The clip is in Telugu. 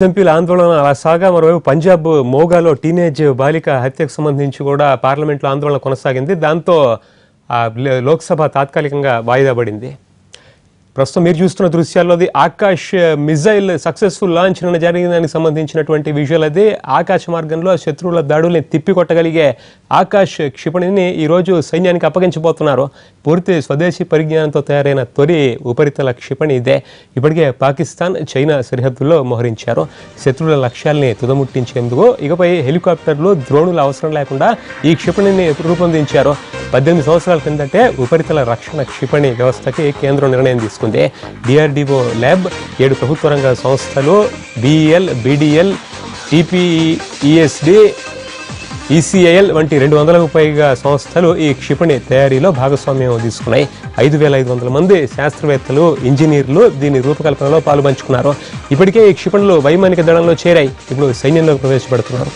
ఎంపీల ఆందోళన అలా సాగా మరోవైపు పంజాబ్ మోగాలో టీనేజ్ బాలిక హత్యకు సంబంధించి కూడా పార్లమెంట్లో ఆందోళన కొనసాగింది. దాంతో లోక్సభ తాత్కాలికంగా వాయిదా పడింది. ప్రస్తుతం మీరు చూస్తున్న దృశ్యాల్లోది ఆకాశ్ మిజైల్ సక్సెస్ఫుల్ లాంచ్ నిన్న జరిగిందానికి సంబంధించినటువంటి విజువల్. అది ఆకాశ మార్గంలో శత్రువుల దాడుల్ని తిప్పికొట్టగలిగే ఆకాశ్ క్షిపణిని ఈరోజు సైన్యానికి అప్పగించబోతున్నారు. పూర్తి స్వదేశీ పరిజ్ఞానంతో తయారైన తొలి ఉపరితల క్షిపణి ఇదే. ఇప్పటికే పాకిస్తాన్ చైనా సరిహద్దుల్లో మోహరించారు. శత్రువుల లక్ష్యాల్ని తుదముట్టించేందుకు ఇకపై హెలికాప్టర్లు డ్రోనుల అవసరం లేకుండా ఈ క్షిపణిని రూపొందించారు. 18 సంవత్సరాల కిందటే ఉపరితల రక్షణ క్షిపణి వ్యవస్థకి కేంద్రం నిర్ణయం తీసుకుంది. డిఆర్డిఓ ల్యాబ్, 7 ప్రభుత్వ రంగ సంస్థలు, బిఈఎల్, బిడిఎల్, టిపిఈఎస్డి, ఈసీఐఎల్ వంటి 200కు పైగా సంస్థలు ఈ క్షిపణి తయారీలో భాగస్వామ్యం తీసుకున్నాయి. 5,500 మంది శాస్త్రవేత్తలు, ఇంజనీర్లు దీని రూపకల్పనలో పాలుపంచుకున్నారు. ఇప్పటికే ఈ క్షిపణులు వైమానిక దళంలో చేరాయి. ఇప్పుడు సైన్యంలో ప్రవేశపెడుతున్నారు.